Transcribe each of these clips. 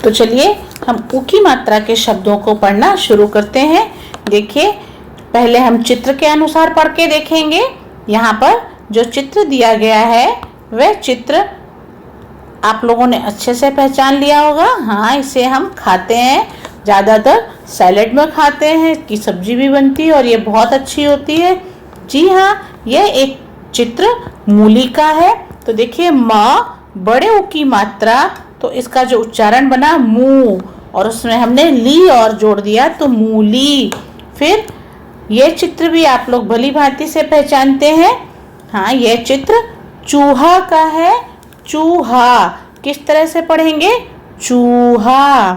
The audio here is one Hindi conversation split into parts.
तो चलिए हम उ की मात्रा के शब्दों को पढ़ना शुरू करते हैं। देखिए, पहले हम चित्र के अनुसार पढ़ के देखेंगे। यहाँ पर जो चित्र दिया गया है वह चित्र आप लोगों ने अच्छे से पहचान लिया होगा। हाँ, इसे हम खाते हैं, ज़्यादातर सैलेड में खाते हैं, की सब्जी भी बनती है और ये बहुत अच्छी होती है। जी हाँ, यह एक चित्र मूली का है। तो देखिए, म बड़े ऊ की मात्रा, तो इसका जो उच्चारण बना मू, और उसमें हमने ली और जोड़ दिया तो मूली। फिर ये चित्र भी आप लोग भली भांति से पहचानते हैं। हाँ, यह चित्र चूहा का है। चूहा किस तरह से पढ़ेंगे? चूहा।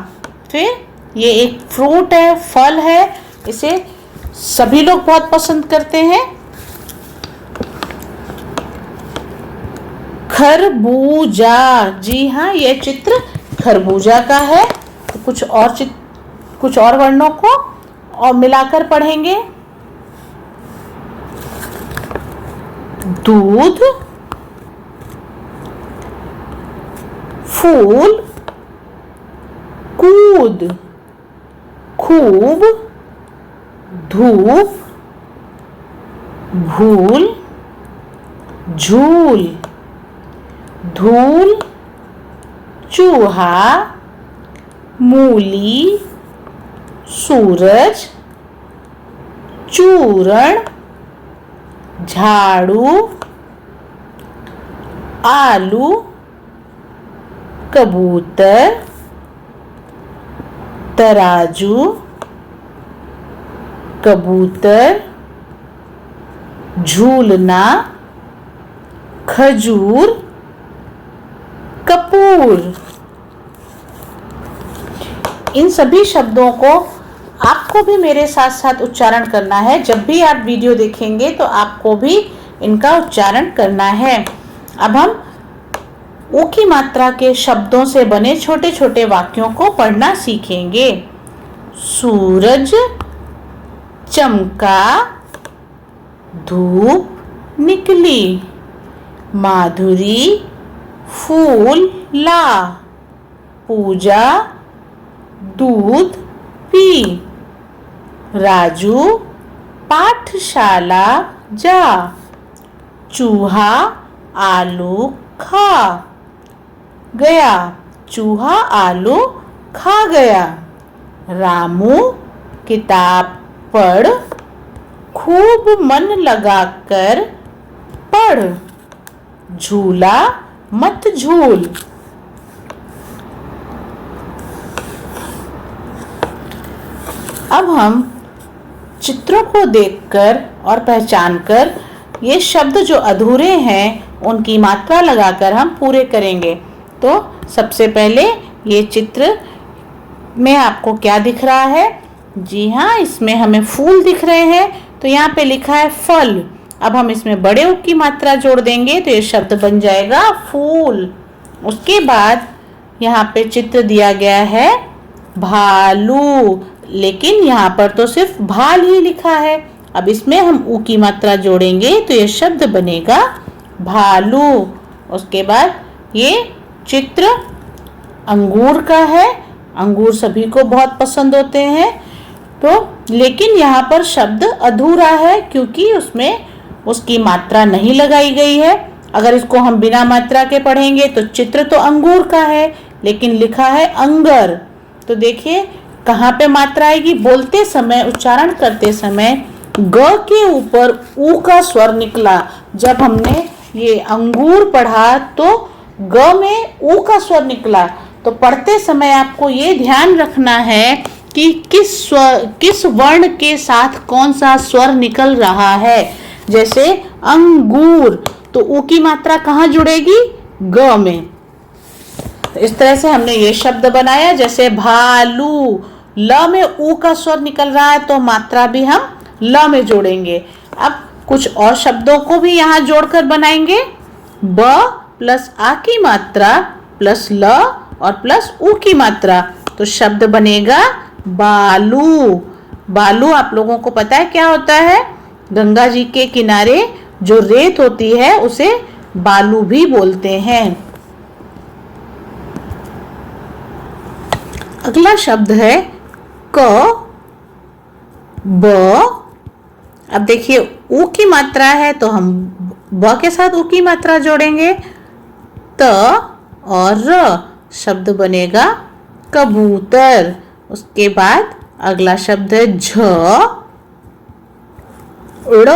फिर ये एक फ्रूट है, फल है, इसे सभी लोग बहुत पसंद करते हैं। खरबूजा। जी हाँ, यह चित्र खरबूजा का है। तो कुछ और वर्णों को और मिलाकर पढ़ेंगे। दूध, फूल, कूद, खूब, धूप, भूल, झूल, धूल, चूहा, मूली, सूरज, चूरण, झाड़ू, आलू, कबूतर, तराजू, कबूतर, झूलना, खजूर, कपूर। इन सभी शब्दों को आपको भी मेरे साथ साथ उच्चारण करना है। जब भी आप वीडियो देखेंगे तो आपको भी इनका उच्चारण करना है। अब हम ऊ की मात्रा के शब्दों से बने छोटे छोटे वाक्यों को पढ़ना सीखेंगे। सूरज चमका, धूप निकली, माधुरी फूल ला, पूजा दूध पी, राजू पाठशाला जा, चूहा आलू खा गया, चूहा आलू खा गया, रामू किताब पढ़, खूब मन लगाकर पढ़, झूला मत झूल। अब हम चित्रों को देखकर और पहचानकर ये शब्द जो अधूरे हैं उनकी मात्रा लगाकर हम पूरे करेंगे। तो सबसे पहले ये चित्र में आपको क्या दिख रहा है? जी हाँ, इसमें हमें फूल दिख रहे हैं। तो यहाँ पे लिखा है फल। अब हम इसमें बड़े ऊ की मात्रा जोड़ देंगे तो ये शब्द बन जाएगा फूल। उसके बाद यहाँ पे चित्र दिया गया है भालू, लेकिन यहाँ पर तो सिर्फ भाल ही लिखा है। अब इसमें हम ऊ की मात्रा जोड़ेंगे तो ये शब्द बनेगा भालू। उसके बाद ये चित्र अंगूर का है। अंगूर सभी को बहुत पसंद होते हैं। तो लेकिन यहाँ पर शब्द अधूरा है क्योंकि उसमें उसकी मात्रा नहीं लगाई गई है। अगर इसको हम बिना मात्रा के पढ़ेंगे तो चित्र तो अंगूर का है लेकिन लिखा है अंगर। तो देखिए कहाँ पे मात्रा आएगी? बोलते समय, उच्चारण करते समय ग के ऊपर ऊ का स्वर निकला। जब हमने ये अंगूर पढ़ा तो ग में ऊ का स्वर निकला। तो पढ़ते समय आपको ये ध्यान रखना है कि किस वर्ण के साथ कौन सा स्वर निकल रहा है। जैसे अंगूर, तो ऊ की मात्रा कहाँ जुड़ेगी? ग में। तो इस तरह से हमने ये शब्द बनाया। जैसे भालू, ल में ऊ का स्वर निकल रहा है तो मात्रा भी हम ल में जोड़ेंगे। अब कुछ और शब्दों को भी यहाँ जोड़कर बनाएंगे। ब प्लस आ की मात्रा प्लस ल और प्लस ऊ की मात्रा, तो शब्द बनेगा बालू। बालू आप लोगों को पता है क्या होता है? गंगा जी के किनारे जो रेत होती है उसे बालू भी बोलते हैं। अगला शब्द है क ब। अब देखिए ऊ की मात्रा है तो हम ब के साथ ऊ की मात्रा जोड़ेंगे, त और र, शब्द बनेगा कबूतर। उसके बाद अगला शब्द है झ ड़।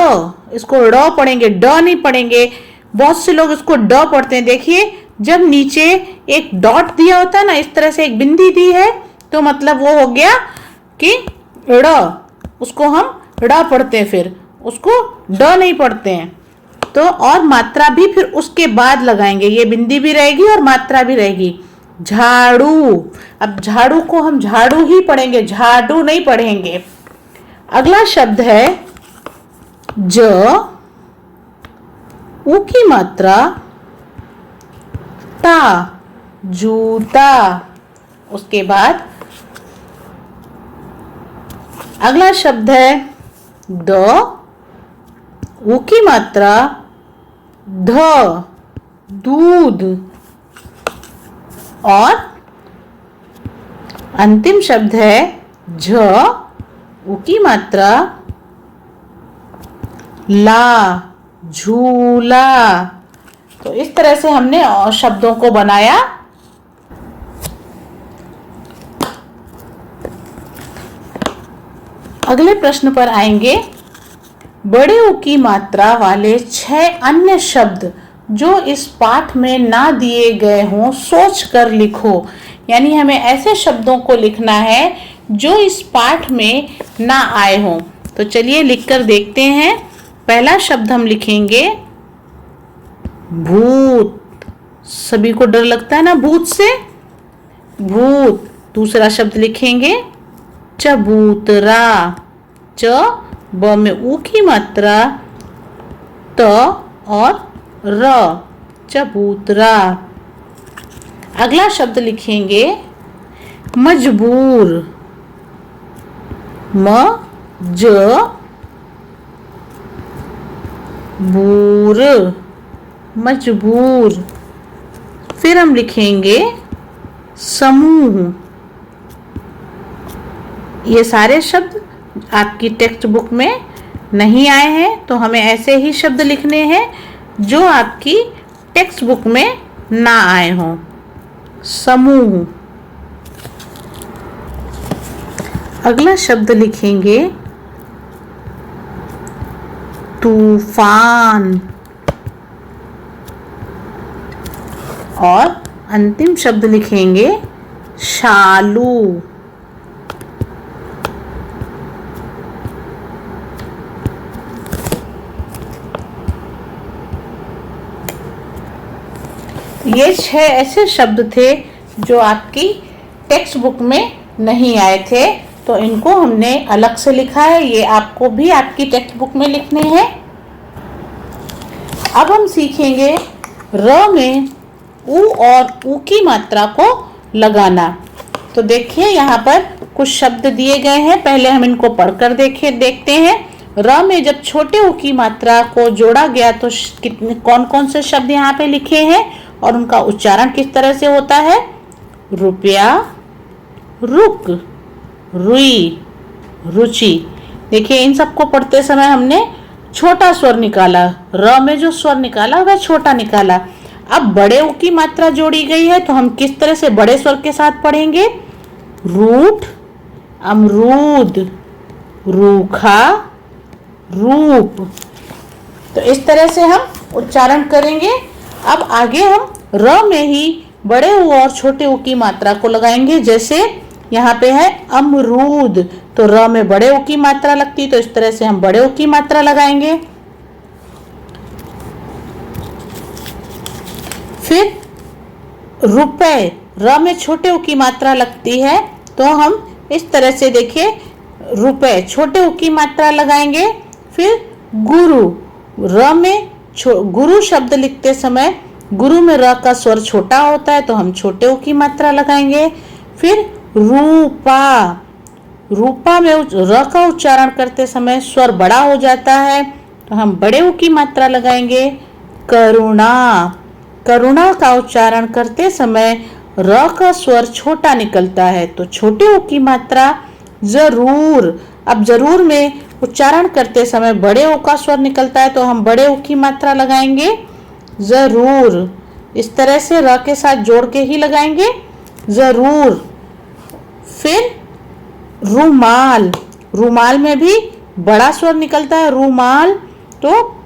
इसको ड़ पढ़ेंगे, ड नहीं पढ़ेंगे। बहुत से लोग इसको ड पढ़ते हैं। देखिए जब नीचे एक डॉट दिया होता है ना, इस तरह से एक बिंदी दी है, तो मतलब वो हो गया कि ड़। उसको हम ड़ पढ़ते हैं, फिर उसको ड नहीं पढ़ते हैं। तो और मात्रा भी फिर उसके बाद लगाएंगे, ये बिंदी भी रहेगी और मात्रा भी रहेगी। झाड़ू। अब झाड़ू को हम झाड़ू ही पढ़ेंगे, झाड़ू नहीं पढ़ेंगे। अगला शब्द है ज ऊ की मात्रा ता, जूता। उसके बाद अगला शब्द है द ऊ की मात्रा ध, दूध। और अंतिम शब्द है झ ऊ की मात्रा ला, झूला। तो इस तरह से हमने शब्दों को बनाया। अगले प्रश्न पर आएंगे। बड़े ऊ की मात्रा वाले 6 अन्य शब्द जो इस पाठ में ना दिए गए हों सोच कर लिखो। यानी हमें ऐसे शब्दों को लिखना है जो इस पाठ में ना आए हों। तो चलिए लिखकर देखते हैं। पहला शब्द हम लिखेंगे भूत। सभी को डर लगता है ना भूत से, भूत। दूसरा शब्द लिखेंगे चबूतरा। च ब में ऊ की मात्रा त और र, चबूतरा। अगला शब्द लिखेंगे मजबूर। म ज बूर, मजबूर। फिर हम लिखेंगे समूह। ये सारे शब्द आपकी टेक्स्ट बुक में नहीं आए हैं, तो हमें ऐसे ही शब्द लिखने हैं जो आपकी टेक्स्ट बुक में ना आए हों। समूह। अगला शब्द लिखेंगे तूफान। और अंतिम शब्द लिखेंगे शालू। ये 6 ऐसे शब्द थे जो आपकी टेक्स्ट बुक में नहीं आए थे, तो इनको हमने अलग से लिखा है। ये आपको भी आपकी टेक्स्ट बुक में लिखने हैं। अब हम सीखेंगे र में ऊ और ऊ की मात्रा को लगाना। तो देखिए यहाँ पर कुछ शब्द दिए गए हैं, पहले हम इनको पढ़कर देखते हैं। र में जब छोटे ऊ की मात्रा को जोड़ा गया तो कितने कौन कौन से शब्द यहाँ पे लिखे हैं और उनका उच्चारण किस तरह से होता है। रुपया, रुक, रुई, रुचि। देखिए इन सबको पढ़ते समय हमने छोटा स्वर निकाला, र में जो स्वर निकाला वह छोटा निकाला। अब बड़े ऊ की मात्रा जोड़ी गई है तो हम किस तरह से बड़े स्वर के साथ पढ़ेंगे। रूठ, अमरूद, रूखा, रूप। तो इस तरह से हम उच्चारण करेंगे। अब आगे हम र में ही बड़े ऊ और छोटे ऊ की मात्रा को लगाएंगे। जैसे यहाँ पे है अमरूद, तो र में बड़े ऊ की मात्रा लगती, तो इस तरह से हम बड़े ऊ की मात्रा लगाएंगे। फिर रुपए, र में छोटे ऊ की मात्रा लगती है, तो हम इस तरह से देखिए रुपए छोटे ऊ की मात्रा लगाएंगे। फिर गुरु, र में गुरु शब्द लिखते समय गुरु में र का स्वर छोटा होता है, तो हम छोटे ऊ की मात्रा लगाएंगे। फिर रूपा, रूपा में र का उच्चारण करते समय स्वर बड़ा हो जाता है, तो हम बड़े ऊ की मात्रा लगाएंगे। करुणा, करुणा का उच्चारण करते समय र का स्वर छोटा निकलता है तो छोटे ऊ की मात्रा जरूर। अब जरूर में उच्चारण करते समय बड़े ऊ का स्वर निकलता है तो हम बड़े ऊ की मात्रा लगाएंगे जरूर। इस तरह से र के साथ जोड़ के ही लगाएंगे जरूर। फिर रुमाल, रुमाल में भी बड़ा स्वर निकलता है रुमाल, तो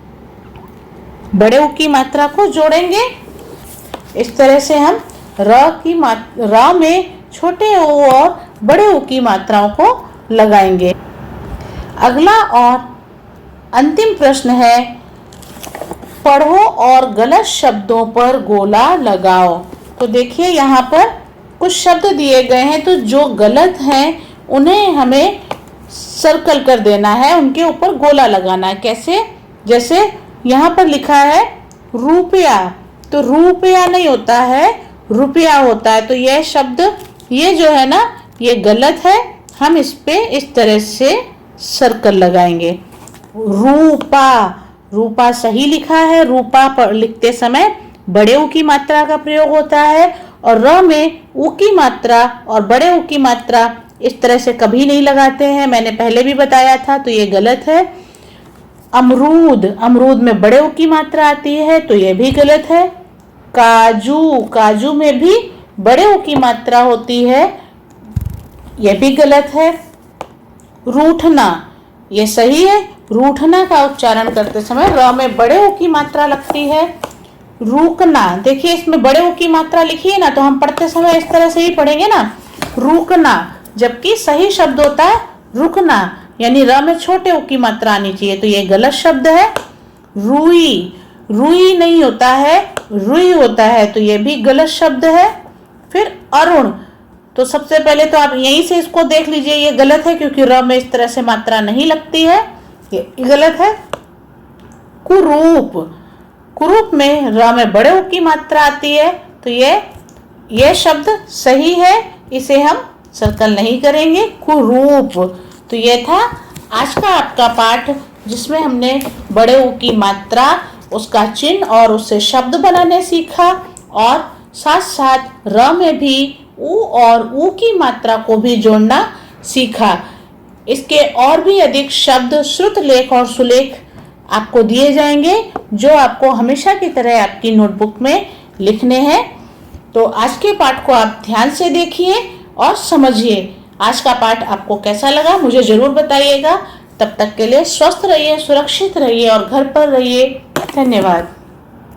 बड़े ऊ की मात्रा को जोड़ेंगे। इस तरह से हम र में छोटे ऊ और बड़े ऊ की मात्राओं को लगाएंगे। अगला और अंतिम प्रश्न है, पढ़ो और गलत शब्दों पर गोला लगाओ। तो देखिए यहाँ पर कुछ शब्द दिए गए हैं, तो जो गलत हैं उन्हें हमें सर्कल कर देना है, उनके ऊपर गोला लगाना है। कैसे? जैसे यहाँ पर लिखा है रुपया, तो रुपया नहीं होता है रुपया होता है, तो यह शब्द ये जो है ना ये गलत है, हम इस पे इस तरह से सर्कल लगाएंगे। रूपा, रूपा सही लिखा है, रूपा पर लिखते समय बड़े ऊ की मात्रा का प्रयोग होता है और र में ऊ की मात्रा और बड़े ऊ की मात्रा इस तरह से कभी नहीं लगाते हैं, मैंने पहले भी बताया था, तो ये गलत है। अमरूद, अमरूद में बड़े ऊ की मात्रा आती है तो ये भी गलत है। काजू, काजू में भी बड़े ऊ की मात्रा होती है, यह भी गलत है। रूठना, ये सही है, रूठना का उच्चारण करते समय र में बड़े ऊ की मात्रा लगती है। रुकना, देखिए इसमें बड़े ऊ की मात्रा लिखी है ना, तो हम पढ़ते समय इस तरह से ही पढ़ेंगे ना, रुकना, जबकि सही शब्द होता है रुकना, यानी र में छोटे ऊ की मात्रा आनी चाहिए, तो ये गलत शब्द है। रुई, रुई नहीं होता है रुई होता है, तो ये भी गलत शब्द है। फिर अरुण, तो सबसे पहले तो आप यहीं से इसको देख लीजिए, ये गलत है क्योंकि र में इस तरह से मात्रा नहीं लगती है, ये गलत है। कुरूप, कुरूप में र में बड़े ऊ की मात्रा आती है, तो ये शब्द सही है, इसे हम सर्कल नहीं करेंगे। कुरूप, तो ये था आज का आपका पाठ जिसमें हमने बड़े ऊ की मात्रा, उसका चिन्ह और उससे शब्द बनाने सीखा और साथ साथ र में भी ऊ और ऊ की मात्रा को भी जोड़ना सीखा। इसके और भी अधिक शब्द, श्रुत लेख और सुलेख आपको दिए जाएंगे जो आपको हमेशा की तरह आपकी नोटबुक में लिखने हैं। तो आज के पाठ को आप ध्यान से देखिए और समझिए। आज का पाठ आपको कैसा लगा मुझे जरूर बताइएगा। तब तक के लिए स्वस्थ रहिए, सुरक्षित रहिए और घर पर रहिए। धन्यवाद।